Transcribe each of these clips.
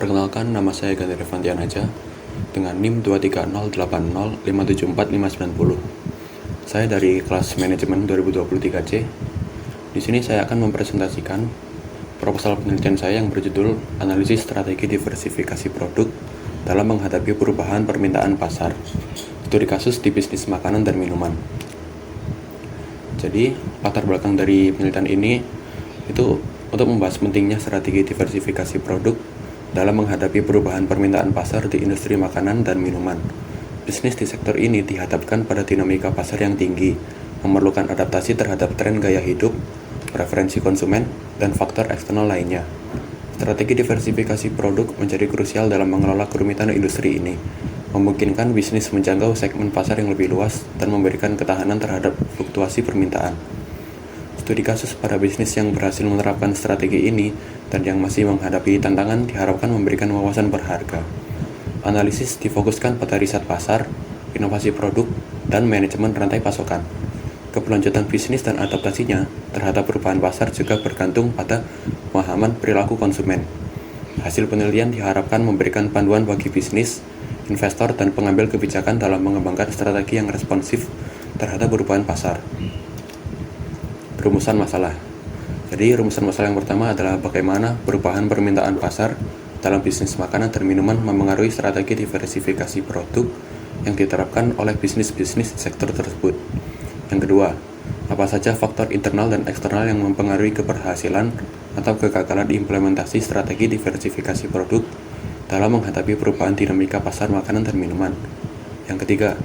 Perkenalkan, nama saya Ganti Revantian Aja dengan NIM 23080574590. Saya dari kelas manajemen 2023C. Di sini saya akan mempresentasikan proposal penelitian saya yang berjudul Analisis Strategi Diversifikasi Produk dalam menghadapi perubahan permintaan pasar. Studi kasus di bisnis makanan dan minuman. Jadi, latar belakang dari penelitian ini itu untuk membahas pentingnya strategi diversifikasi produk dalam menghadapi perubahan permintaan pasar di industri makanan dan minuman. Bisnis di sektor ini dihadapkan pada dinamika pasar yang tinggi, memerlukan adaptasi terhadap tren gaya hidup, preferensi konsumen, dan faktor eksternal lainnya. Strategi diversifikasi produk menjadi krusial dalam mengelola kerumitan industri ini, memungkinkan bisnis menjangkau segmen pasar yang lebih luas dan memberikan ketahanan terhadap fluktuasi permintaan. Studi kasus pada bisnis yang berhasil menerapkan strategi ini dan yang masih menghadapi tantangan diharapkan memberikan wawasan berharga. Analisis difokuskan pada riset pasar, inovasi produk, dan manajemen rantai pasokan. Keberlanjutan bisnis dan adaptasinya terhadap perubahan pasar juga bergantung pada pemahaman perilaku konsumen. Hasil penelitian diharapkan memberikan panduan bagi bisnis, investor, dan pengambil kebijakan dalam mengembangkan strategi yang responsif terhadap perubahan pasar. Rumusan masalah. Jadi rumusan masalah yang pertama adalah bagaimana perubahan permintaan pasar dalam bisnis makanan dan minuman memengaruhi strategi diversifikasi produk yang diterapkan oleh bisnis-bisnis sektor tersebut. Yang kedua, apa saja faktor internal dan eksternal yang mempengaruhi keberhasilan atau kegagalan implementasi strategi diversifikasi produk dalam menghadapi perubahan dinamika pasar makanan dan minuman. Yang ketiga,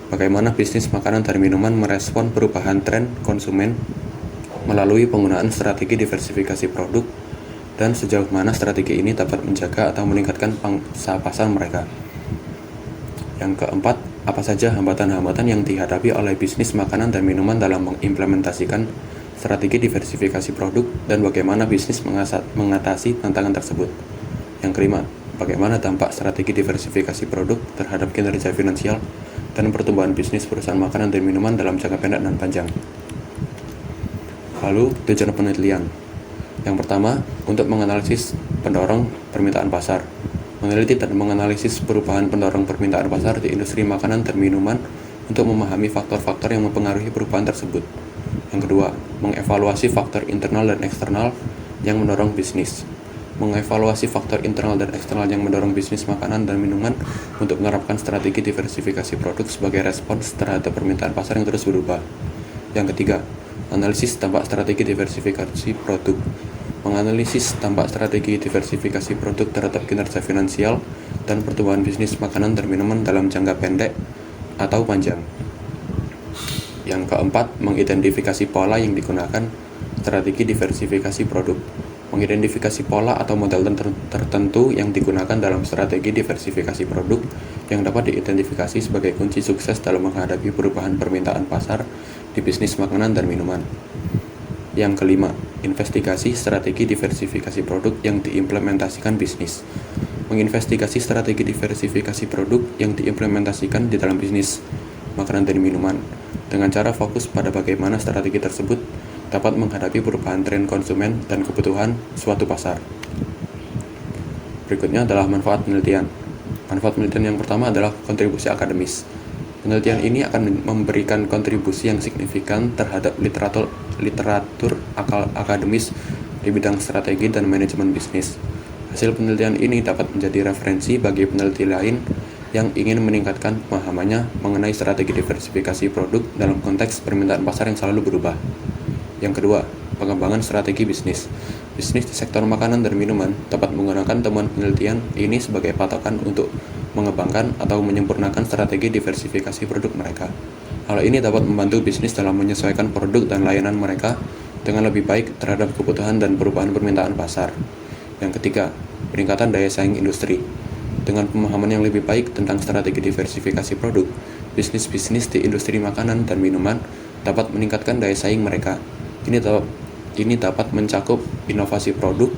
bagaimana bisnis makanan dan minuman merespon perubahan tren konsumen melalui penggunaan strategi diversifikasi produk dan sejauh mana strategi ini dapat menjaga atau meningkatkan pangsa pasar mereka. Yang keempat, apa saja hambatan-hambatan yang dihadapi oleh bisnis makanan dan minuman dalam mengimplementasikan strategi diversifikasi produk dan bagaimana bisnis mengatasi tantangan tersebut. Yang kelima, bagaimana dampak strategi diversifikasi produk terhadap kinerja finansial dan pertumbuhan bisnis perusahaan makanan dan minuman dalam jangka pendek dan panjang. Lalu, tujuan penelitian. Yang pertama, untuk menganalisis pendorong permintaan pasar. Meneliti dan menganalisis perubahan pendorong permintaan pasar di industri makanan dan minuman untuk memahami faktor-faktor yang mempengaruhi perubahan tersebut. Yang kedua, mengevaluasi faktor internal dan eksternal yang mendorong bisnis. Mengevaluasi faktor internal dan eksternal yang mendorong bisnis makanan dan minuman untuk menerapkan strategi diversifikasi produk sebagai respons terhadap permintaan pasar yang terus berubah. Yang ketiga, analisis dampak strategi diversifikasi produk. Menganalisis dampak strategi diversifikasi produk terhadap kinerja finansial dan pertumbuhan bisnis makanan dan minuman dalam jangka pendek atau panjang. Yang keempat, mengidentifikasi pola yang digunakan strategi diversifikasi produk. Mengidentifikasi pola atau model tertentu yang digunakan dalam strategi diversifikasi produk yang dapat diidentifikasi sebagai kunci sukses dalam menghadapi perubahan permintaan pasar di bisnis makanan dan minuman. Yang kelima, investigasi strategi diversifikasi produk yang diimplementasikan bisnis. Menginvestigasi strategi diversifikasi produk yang diimplementasikan di dalam bisnis makanan dan minuman dengan cara fokus pada bagaimana strategi tersebut dapat menghadapi perubahan tren konsumen dan kebutuhan suatu pasar. Berikutnya adalah manfaat penelitian. Manfaat penelitian yang pertama adalah kontribusi akademis. Penelitian ini akan memberikan kontribusi yang signifikan terhadap literatur akademis di bidang strategi dan manajemen bisnis. Hasil penelitian ini dapat menjadi referensi bagi peneliti lain yang ingin meningkatkan pemahamannya mengenai strategi diversifikasi produk dalam konteks permintaan pasar yang selalu berubah. Yang kedua, pengembangan strategi bisnis. Bisnis di sektor makanan dan minuman dapat menggunakan temuan penelitian ini sebagai patokan untuk mengembangkan atau menyempurnakan strategi diversifikasi produk mereka. Hal ini dapat membantu bisnis dalam menyesuaikan produk dan layanan mereka dengan lebih baik terhadap kebutuhan dan perubahan permintaan pasar. Yang ketiga, peningkatan daya saing industri. Dengan pemahaman yang lebih baik tentang strategi diversifikasi produk, bisnis-bisnis di industri makanan dan minuman dapat meningkatkan daya saing mereka. Ini dapat mencakup inovasi produk,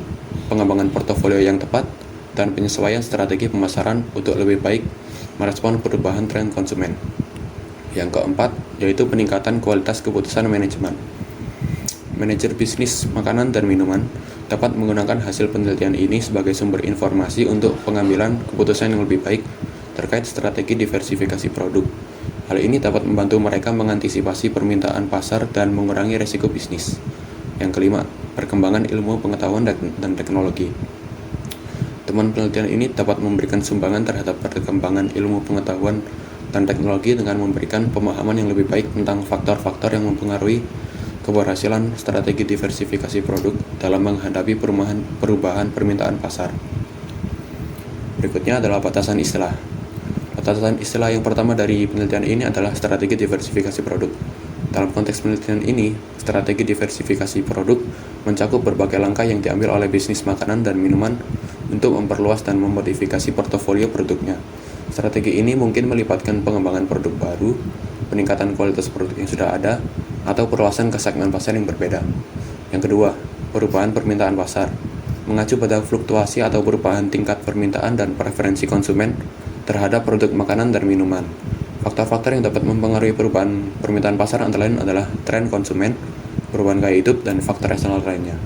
pengembangan portofolio yang tepat, dan penyesuaian strategi pemasaran untuk lebih baik merespon perubahan tren konsumen. Yang keempat, yaitu peningkatan kualitas keputusan manajemen. Manajer bisnis makanan dan minuman dapat menggunakan hasil penelitian ini sebagai sumber informasi untuk pengambilan keputusan yang lebih baik terkait strategi diversifikasi produk. Hal ini dapat membantu mereka mengantisipasi permintaan pasar dan mengurangi risiko bisnis. Yang kelima, perkembangan ilmu pengetahuan dan teknologi. Teman penelitian ini dapat memberikan sumbangan terhadap perkembangan ilmu pengetahuan dan teknologi dengan memberikan pemahaman yang lebih baik tentang faktor-faktor yang mempengaruhi keberhasilan strategi diversifikasi produk dalam menghadapi perubahan permintaan pasar. Berikutnya adalah batasan istilah. Batasan istilah yang pertama dari penelitian ini adalah strategi diversifikasi produk. Dalam konteks penelitian ini, strategi diversifikasi produk mencakup berbagai langkah yang diambil oleh bisnis makanan dan minuman untuk memperluas dan memodifikasi portofolio produknya. Strategi ini mungkin melibatkan pengembangan produk baru, peningkatan kualitas produk yang sudah ada, atau perluasan ke segmen pasar yang berbeda. Yang kedua, perubahan permintaan pasar. Mengacu pada fluktuasi atau perubahan tingkat permintaan dan preferensi konsumen terhadap produk makanan dan minuman. Faktor-faktor yang dapat mempengaruhi perubahan permintaan pasar antara lain adalah tren konsumen, perubahan gaya hidup, dan faktor eksternal lainnya.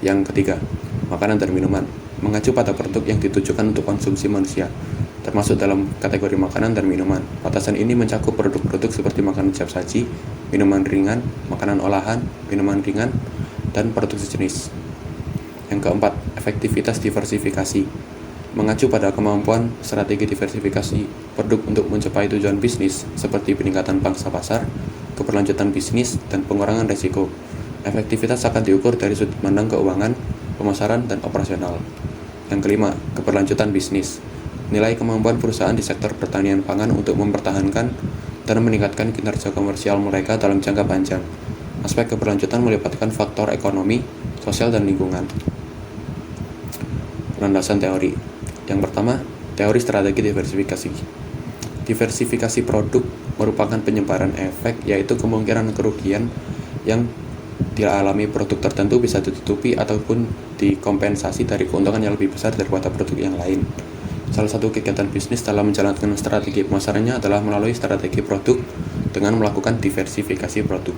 Yang ketiga, makanan dan minuman. Mengacu pada produk yang ditujukan untuk konsumsi manusia, termasuk dalam kategori makanan dan minuman. Batasan ini mencakup produk-produk seperti makanan siap saji, minuman ringan, makanan olahan, minuman ringan, dan produk sejenis. Yang keempat, efektivitas diversifikasi. Mengacu pada kemampuan strategi diversifikasi produk untuk mencapai tujuan bisnis seperti peningkatan pangsa pasar, keberlanjutan bisnis, dan pengurangan risiko. Efektivitas akan diukur dari sudut pandang keuangan, pemasaran, dan operasional. Yang kelima, keberlanjutan bisnis. Nilai kemampuan perusahaan di sektor pertanian pangan untuk mempertahankan dan meningkatkan kinerja komersial mereka dalam jangka panjang. Aspek keberlanjutan melibatkan faktor ekonomi, sosial, dan lingkungan. Landasan teori. Yang pertama, teori strategi diversifikasi. Diversifikasi produk merupakan penyebaran efek, yaitu kemungkinan kerugian yang dialami produk tertentu bisa ditutupi ataupun dikompensasi dari keuntungan yang lebih besar daripada produk yang lain. Salah satu kegiatan bisnis dalam menjalankan strategi pemasarannya adalah melalui strategi produk dengan melakukan diversifikasi produk.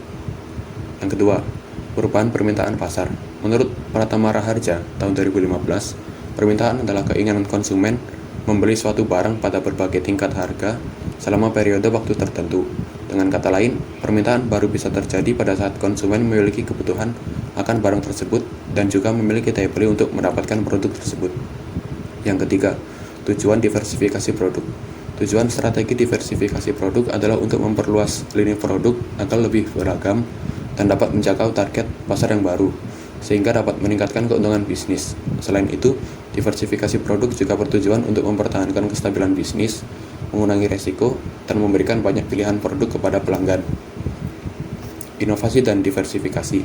Yang kedua, perubahan permintaan pasar. Menurut Pratama Raharja tahun 2015, permintaan adalah keinginan konsumen membeli suatu barang pada berbagai tingkat harga selama periode waktu tertentu. Dengan kata lain, permintaan baru bisa terjadi pada saat konsumen memiliki kebutuhan akan barang tersebut dan juga memiliki daya beli untuk mendapatkan produk tersebut. Yang ketiga, tujuan diversifikasi produk. Tujuan strategi diversifikasi produk adalah untuk memperluas lini produk agar lebih beragam dan dapat menjangkau target pasar yang baru, sehingga dapat meningkatkan keuntungan bisnis. Selain itu, diversifikasi produk juga bertujuan untuk mempertahankan kestabilan bisnis, mengurangi resiko, dan memberikan banyak pilihan produk kepada pelanggan. Inovasi dan diversifikasi.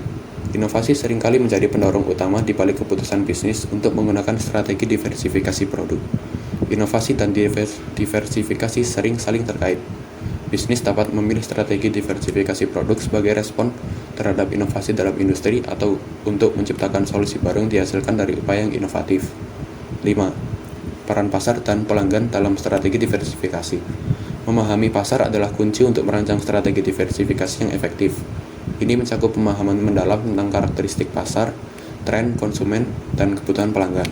Inovasi seringkali menjadi pendorong utama di balik keputusan bisnis untuk menggunakan strategi diversifikasi produk. Inovasi dan diversifikasi sering saling terkait. Bisnis dapat memilih strategi diversifikasi produk sebagai respon terhadap inovasi dalam industri atau untuk menciptakan solusi baru yang dihasilkan dari upaya yang inovatif. 5. Peran pasar dan pelanggan dalam strategi diversifikasi. Memahami pasar adalah kunci untuk merancang strategi diversifikasi yang efektif. Ini mencakup pemahaman mendalam tentang karakteristik pasar, tren konsumen, dan kebutuhan pelanggan.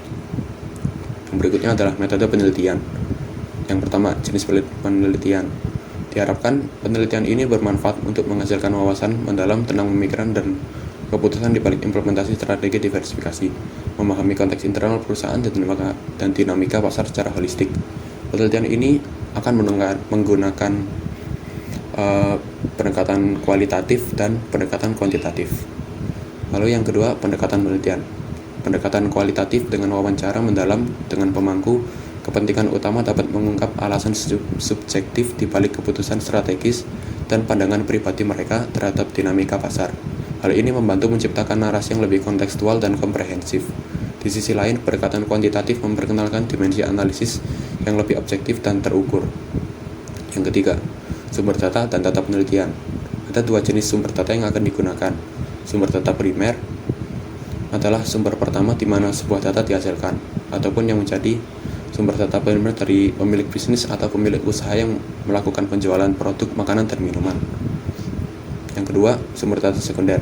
Yang berikutnya adalah metode penelitian. Yang pertama, jenis penelitian. Diharapkan penelitian ini bermanfaat untuk menghasilkan wawasan mendalam tentang pemikiran dan keputusan di balik implementasi strategi diversifikasi, memahami konteks internal perusahaan dan dinamika pasar secara holistik. Penelitian ini akan menggunakan pendekatan kualitatif dan pendekatan kuantitatif. Lalu yang kedua, pendekatan penelitian. Pendekatan kualitatif dengan wawancara mendalam dengan pemangku kepentingan utama dapat mengungkap alasan subjektif di balik keputusan strategis dan pandangan pribadi mereka terhadap dinamika pasar. Hal ini membantu menciptakan narasi yang lebih kontekstual dan komprehensif. Di sisi lain, pendekatan kuantitatif memperkenalkan dimensi analisis yang lebih objektif dan terukur. Yang ketiga, sumber data dan data penelitian. Ada dua jenis sumber data yang akan digunakan. Sumber data primer adalah sumber pertama di mana sebuah data dihasilkan, ataupun yang menjadi sumber data primer dari pemilik bisnis atau pemilik usaha yang melakukan penjualan produk makanan dan minuman. Yang kedua, sumber data sekunder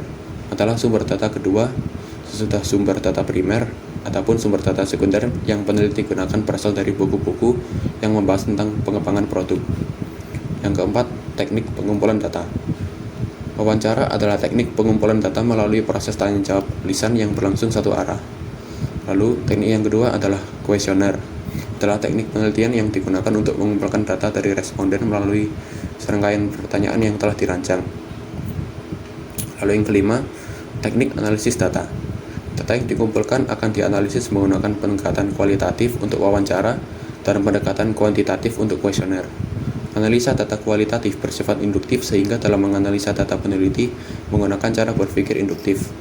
adalah sumber data kedua sesudah sumber data primer ataupun sumber data sekunder yang peneliti gunakan berasal dari buku-buku yang membahas tentang pengembangan produk. Yang keempat, teknik pengumpulan data. Wawancara adalah teknik pengumpulan data melalui proses tanya jawab lisan yang berlangsung satu arah. Lalu, teknik yang kedua adalah kuesioner. Adalah teknik penelitian yang digunakan untuk mengumpulkan data dari responden melalui serangkaian pertanyaan yang telah dirancang. Lalu yang kelima, teknik analisis data. Data yang dikumpulkan akan dianalisis menggunakan pendekatan kualitatif untuk wawancara dan pendekatan kuantitatif untuk kuesioner. Analisa data kualitatif bersifat induktif sehingga dalam menganalisa data peneliti menggunakan cara berpikir induktif.